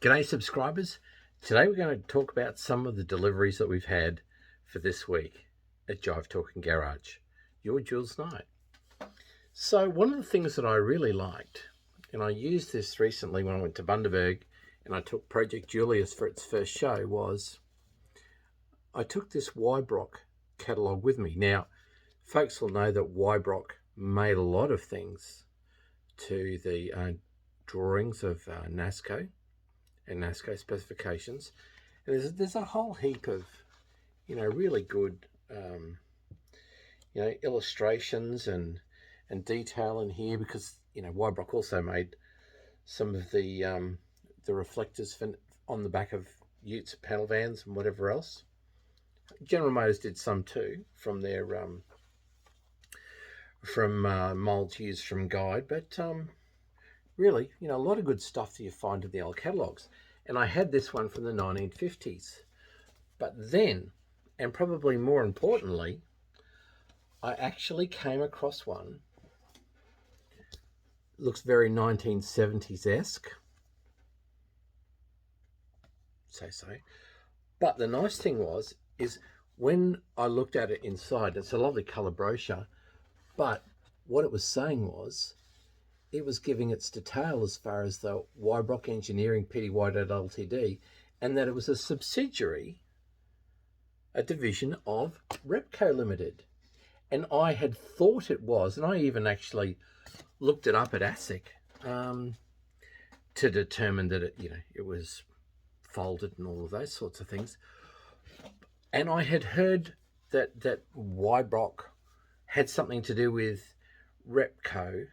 G'day subscribers. Today we're going to talk about some of the deliveries that we've had for this week at Jive Talking Garage. Your Jules Knight. So one of the things that I really liked, and I used this recently when I went to Bundaberg and I took Project Julius for its first show, was I took this Wibroc catalogue with me. Now, folks will know that Wibroc made a lot of things to the drawings of NASCO and NASCO specifications, and there's a whole heap of really good illustrations and detail in here, because Wibroc also made some of the reflectors on the back of utes, panel vans, and whatever else. General Motors did some too from their molds used from Guide, but really, a lot of good stuff that you find in the old catalogues. And I had this one from the 1950s. But then, and probably more importantly, I actually came across one. Looks very 1970s-esque. So. But the nice thing is when I looked at it inside, it's a lovely colour brochure, but what it was saying was, it was giving its detail as far as the Wibroc Engineering Pty Ltd, and that it was a subsidiary, a division of Repco Limited. And I had thought it was, and I even actually looked it up at ASIC to determine that it was folded and all of those sorts of things. And I had heard that Wibroc had something to do with Repco,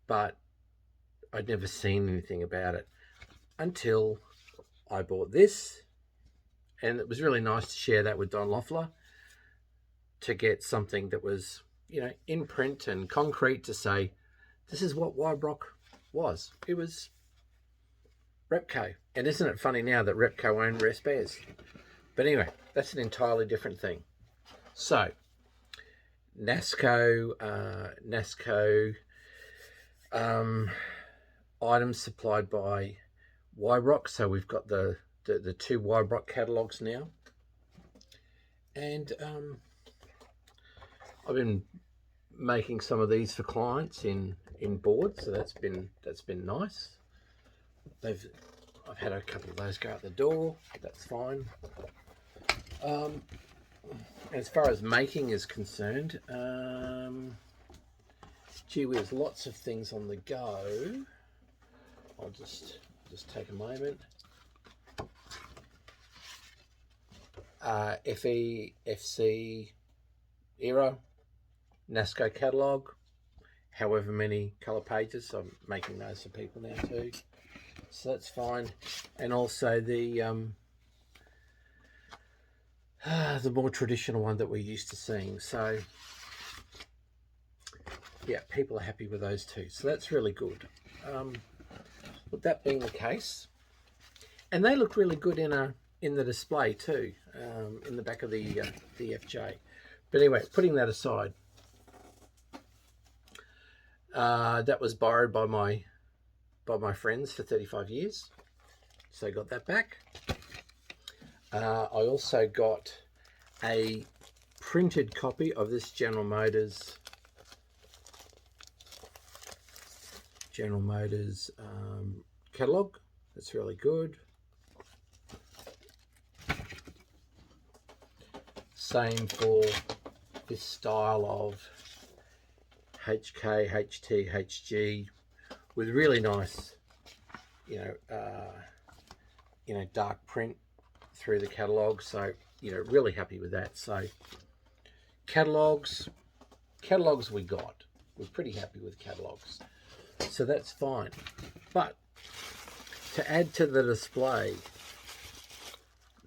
but I'd never seen anything about it until I bought this. And it was really nice to share that with Don Loeffler, to get something that was, in print and concrete, to say, this is what Wibroc was. It was Repco. And isn't it funny now that Repco owned Rest Bears? But anyway, that's an entirely different thing. So, NASCO items supplied by Wibroc. So we've got the two Wibroc catalogues now, and I've been making some of these for clients in board, so that's been nice. I've had a couple of those go out the door. That's fine. As far as making is concerned, gee whiz, lots of things on the go. I'll just take a moment. FE, FC, era, NASCO catalogue, however many colour pages. I'm making those for people now too, so that's fine. And also the more traditional one that we're used to seeing. So yeah, people are happy with those too, so that's really good. With that being the case, and they look really good in the display too, in the back of the FJ. But anyway, putting that aside, that was borrowed by my friends for 35 years, so I got that back. I also got a printed copy of this General Motors catalogue. That's really good. Same for this style of HK, HT, HG, with really nice, dark print through the catalogue. So, really happy with that. So, catalogues we're pretty happy with catalogues. So that's fine. But to add to the display,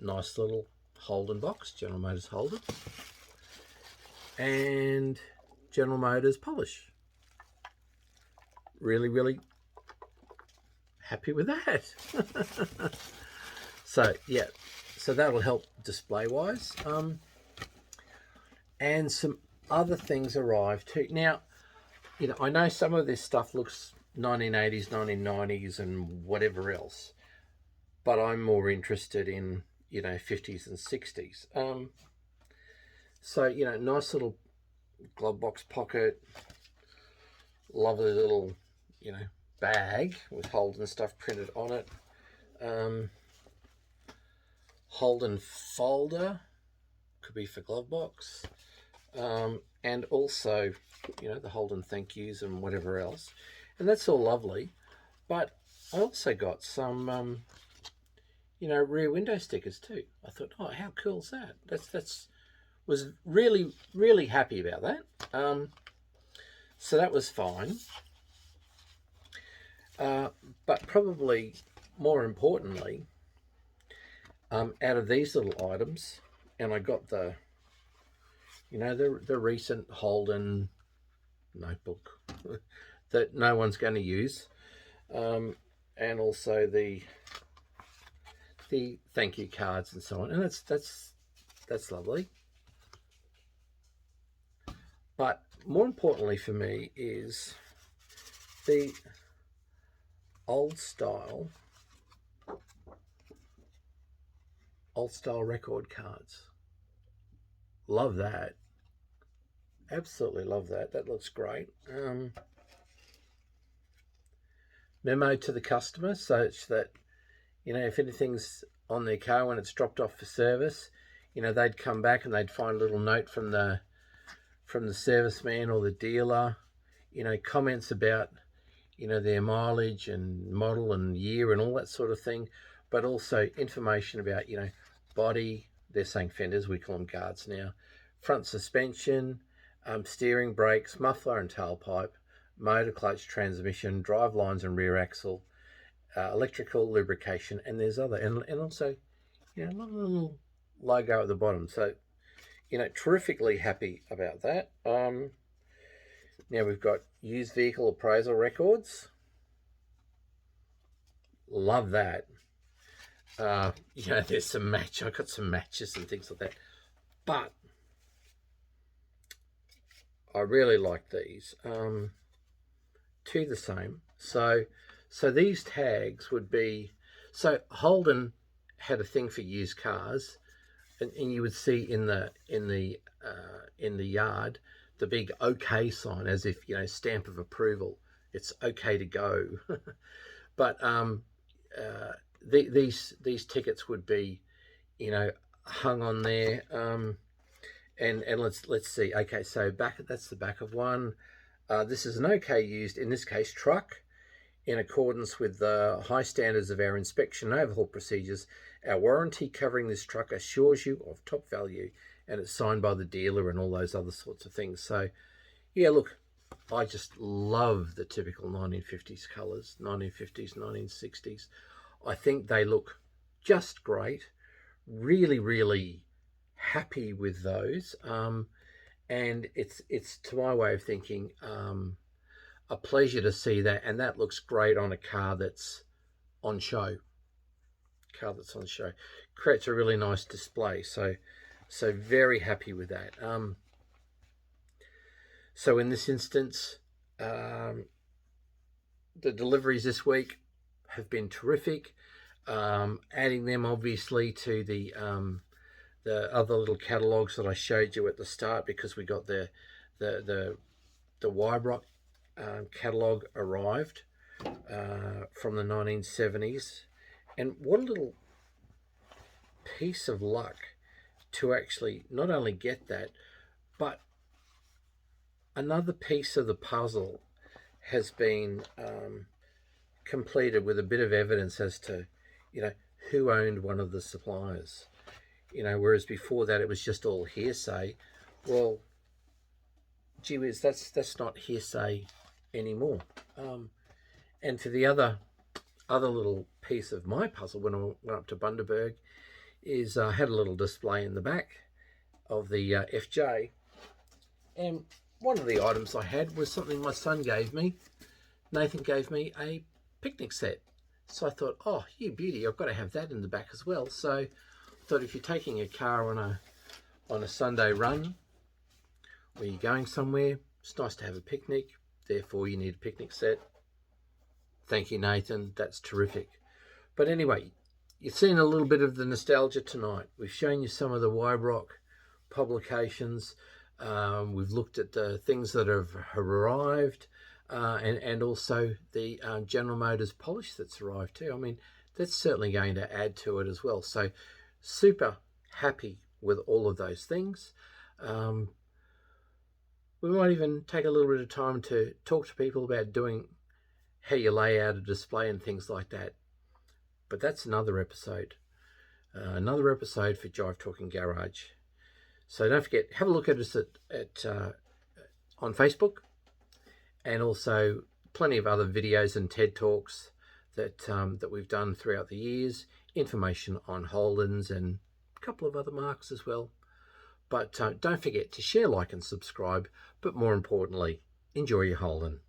nice little Holden box, General Motors Holden, and General Motors polish. Really, really happy with that. So yeah, so that'll help display wise. And some other things arrived too. Now, I know some of this stuff looks 1980s, 1990s and whatever else, but I'm more interested in, 50s and 60s. So, nice little glove box pocket, lovely little, bag with Holden stuff printed on it. Holden folder, could be for glove box. And also, the Holden thank yous and whatever else. And that's all lovely. But I also got some, rear window stickers too. I thought, oh, how cool is that? That's was really, really happy about that. So that was fine. But probably more importantly, out of these little items, and I got the recent Holden notebook that no one's going to use, and also the thank you cards and so on, and that's lovely. But more importantly for me is the old style record cards. Love that. Absolutely love that. That looks great. Memo to the customer, such that, if anything's on their car when it's dropped off for service, they'd come back and they'd find a little note from the serviceman or the dealer, comments about, their mileage and model and year and all that sort of thing, but also information about, body, they're saying fenders, we call them guards now, front suspension, steering, brakes, muffler and tailpipe, motor, clutch, transmission, drive lines and rear axle, electrical, lubrication, and there's other, and also, a little logo at the bottom. So, terrifically happy about that. Now we've got used vehicle appraisal records. Love that. There's some match. I got some matches and things like that, but I really like these. Two the same. So these tags would be. So Holden had a thing for used cars, and you would see in the yard the big OK sign, as if stamp of approval. It's okay to go. But these tickets would be, hung on there. And let's see. Okay, so that's the back of one. This is an OK used, in this case, truck, in accordance with the high standards of our inspection and overhaul procedures. Our warranty covering this truck assures you of top value, and it's signed by the dealer and all those other sorts of things. So, yeah, look, I just love the typical 1950s colours, 1950s, 1960s. I think they look just great. Really, really happy with those. And it's to my way of thinking, a pleasure to see that, and that looks great on a car that's on show. Creates a really nice display. So very happy with that. So in this instance, the deliveries this week have been terrific. Adding them obviously to the other little catalogues that I showed you at the start, because we got the Wibroc catalogue arrived from the 1970s, and what a little piece of luck to actually not only get that, but another piece of the puzzle has been completed with a bit of evidence as to who owned one of the suppliers. Whereas before that it was just all hearsay. Well, gee whiz, that's not hearsay anymore. And for the other little piece of my puzzle, when I went up to Bundaberg, is I had a little display in the back of the FJ, and one of the items I had was something my son gave me. Nathan gave me a picnic set. So I thought, oh, you beauty, I've got to have that in the back as well. So I thought, if you're taking a car on a Sunday run, or you're going somewhere, it's nice to have a picnic. Therefore, you need a picnic set. Thank you, Nathan. That's terrific. But anyway, you've seen a little bit of the nostalgia tonight. We've shown you some of the Wibroc publications. We've looked at the things that have arrived, and also the General Motors polish that's arrived too. I mean, that's certainly going to add to it as well. So super happy with all of those things. We might even take a little bit of time to talk to people about doing how you lay out a display and things like that. But that's another episode. Another episode for Jive Talking Garage. So don't forget, have a look at us on Facebook, and also plenty of other videos and TED Talks that we've done throughout the years. Information on Holdens and a couple of other marks as well. But don't forget to share, like, and subscribe. But more importantly, enjoy your Holden.